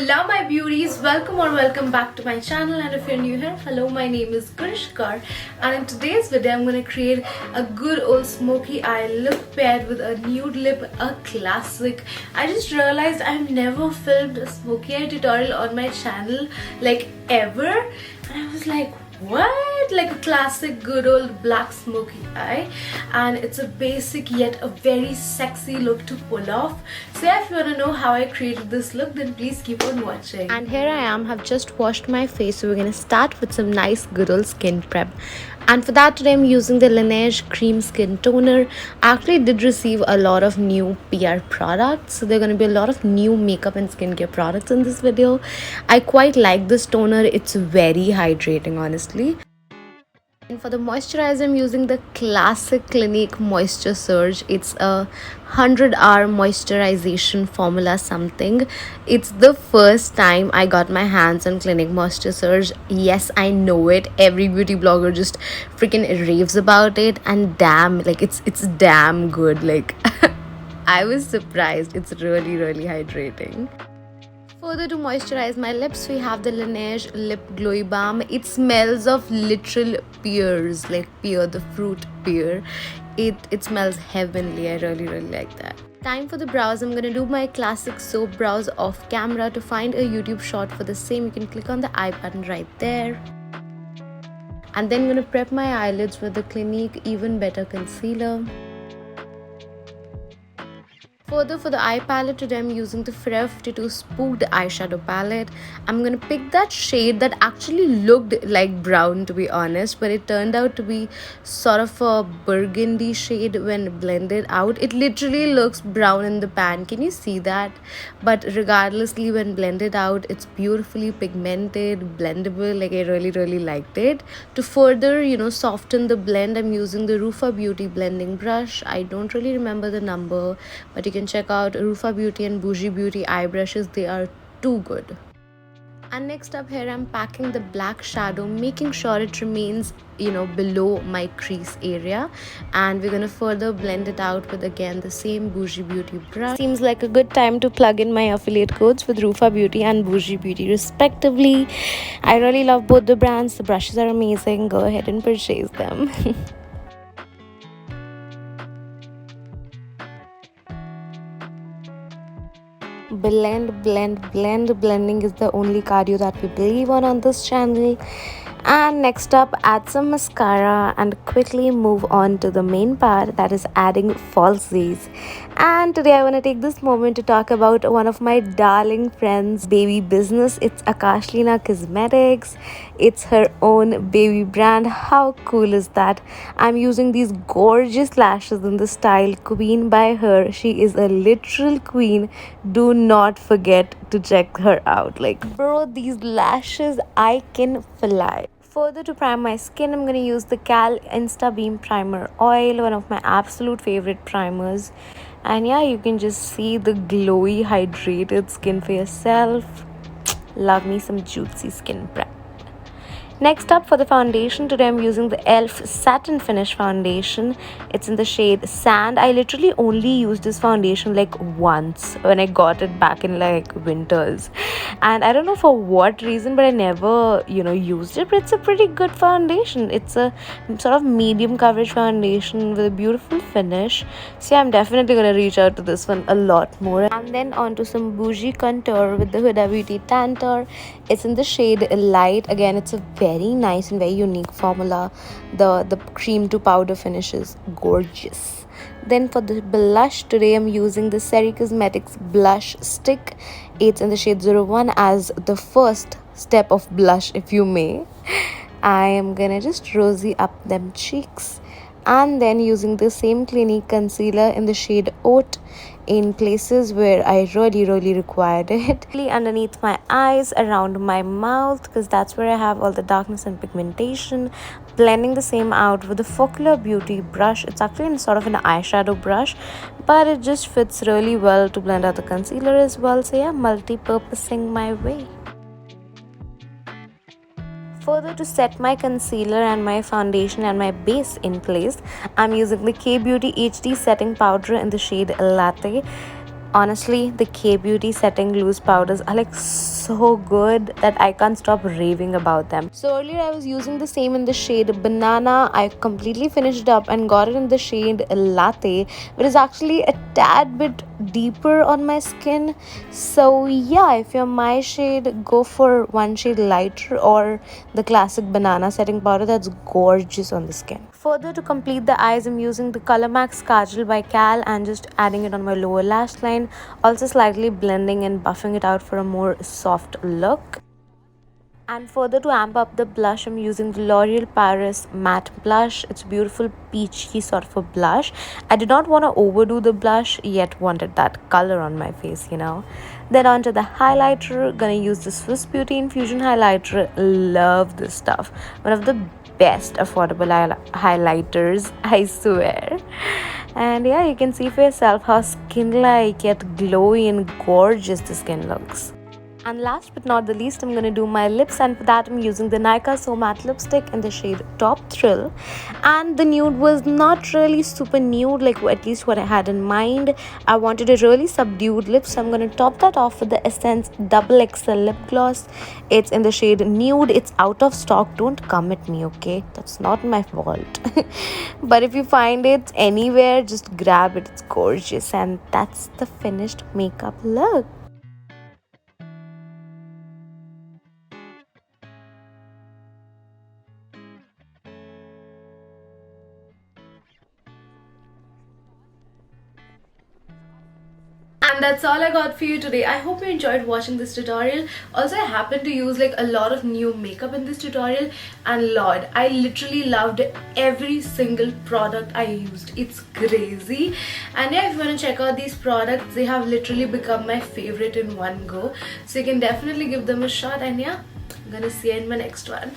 Hola my beauties, welcome back to my channel, and if you're new here, hello, my name is Karishkar, and in today's video I'm going to create a good old smoky eye look paired with a nude lip, a classic. I just realized I've never filmed a smoky eye tutorial on my channel like ever, and I was like, what? Like a classic good old black smoky eye, and it's a basic yet a very sexy look to pull off. So yeah, if you want to know how I created this look, then please keep on watching. And here I am, have just washed my face, so we're gonna start with some nice good old skin prep. And for that today I'm using the Laneige Cream Skin Toner. I actually did receive a lot of new PR products, so there are going to be a lot of new makeup and skincare products in this video. I quite like this toner, it's very hydrating honestly. And for the moisturizer, I'm using the classic Clinique Moisture Surge. It's a 100-hour moisturization formula something. It's the first time I got my hands on Clinique Moisture Surge. Yes, I know it. Every beauty blogger just freaking raves about it, and damn, like it's damn good. Like I was surprised. It's really hydrating. Further to moisturize my lips, we have the Laneige Lip Glowy Balm. It smells of literal pears, like pear, the fruit pear. It smells heavenly. I really like that. Time for the brows. I'm gonna do my classic soap brows off camera. To find a YouTube shot for the same, you can click on the I button right there. And then I'm gonna prep my eyelids with the Clinique Even Better Concealer. Further, for the eye palette, today I'm using the Forever 52 Spooked eyeshadow palette. I'm gonna pick that shade that actually looked like brown, to be honest, but it turned out to be sort of a burgundy shade when blended out. It literally looks brown in the pan, can you see that? But regardlessly, when blended out, it's beautifully pigmented, blendable. Like I really liked it. To further, soften the blend, I'm using the Rufa Beauty blending brush. I don't really remember the number, but you can check out Rufa Beauty and Bougie Beauty eye brushes. They are too good. And next up, here I'm packing the black shadow, making sure it remains below my crease area, and we're gonna further blend it out with again the same Bougie Beauty brush. Seems like a good time to plug in my affiliate codes with Rufa Beauty and Bougie Beauty respectively. I really love both the brands. The brushes are amazing. Go ahead and purchase them. Blending is the only cardio that we believe on this channel. And next up, add some mascara and quickly move on to the main part, that is adding falsies. And today I want to take this moment to talk about one of my darling friends' baby business. It's Akashlina Cosmetics. It's her own baby brand. How cool is that? I'm using these gorgeous lashes in the style Queen by her. She is a literal queen. Do not forget to check her out. Like, bro, these lashes, I can fly. Further, to prime my skin, I'm going to use the Cal Insta Beam Primer Oil, one of my absolute favorite primers. And yeah, you can just see the glowy, hydrated skin for yourself. Love me some juicy skin prep. Next up, for the foundation, today I'm using the e.l.f. Satin Finish Foundation. It's in the shade Sand. I literally only used this foundation like once when I got it back in like winters. And I don't know for what reason, but I never, used it. But it's a pretty good foundation. It's a sort of medium coverage foundation with a beautiful finish. So yeah, I'm definitely going to reach out to this one a lot more. And then onto some Bougie Contour with the Huda Beauty Tantour. It's in the shade Light. Again, it's a very nice and very unique formula. The cream to powder finish is gorgeous. Then for the blush, today I'm using the Seri Cosmetics blush stick. It's in the shade 01 as the first step of blush, if you may. I am gonna just rosy up them cheeks, and then using the same Clinique concealer in the shade Oat in places where I really required it. Underneath my eyes, around my mouth, because that's where I have all the darkness and pigmentation. Blending the same out with the Focular Beauty brush. It's actually in sort of an eyeshadow brush, but it just fits really well to blend out the concealer as well. So yeah, multi-purposing my way. Further, to set my concealer and my foundation and my base in place, I'm using the K Beauty HD setting powder in the shade Latte. Honestly, the K Beauty setting loose powders are like so good that I can't stop raving about them. So earlier I was using the same in the shade Banana. I completely finished it up and got it in the shade Latte, which is actually a tad bit deeper on my skin. So yeah, if you're my shade, go for one shade lighter or the classic Banana setting powder. That's gorgeous on the skin. Further, to complete the eyes, I'm using the Color Max Kajal by Cal and just adding it on my lower lash line, also slightly blending and buffing it out for a more soft look. And further, to amp up the blush, I'm using the L'Oreal Paris matte blush. It's beautiful peachy sort of a blush. I did not want to overdo the blush, yet wanted that color on my face. Then onto the highlighter, gonna use the Swiss Beauty Infusion highlighter. Love this stuff. One of the best affordable highlighters, I swear. And yeah, you can see for yourself how skin-like yet glowy and gorgeous the skin looks. And last but not the least, I'm going to do my lips, and for that I'm using the Nykaa So Matte lipstick in the shade Top Thrill. And the nude was not really super nude, like at least what I had in mind. I wanted a really subdued lip, so I'm going to top that off with the Essence Double XL lip gloss. It's in the shade Nude. It's out of stock. Don't come at me, okay? That's not my fault. But if you find it anywhere, just grab it. It's gorgeous, and that's the finished makeup look. And that's all I got for you today. I hope you enjoyed watching this tutorial. Also, I happened to use like a lot of new makeup in this tutorial, and Lord, I literally loved every single product I used. It's crazy. And yeah, if you want to check out these products, they have literally become my favorite in one go. So you can definitely give them a shot. And yeah, I'm gonna see you in my next one.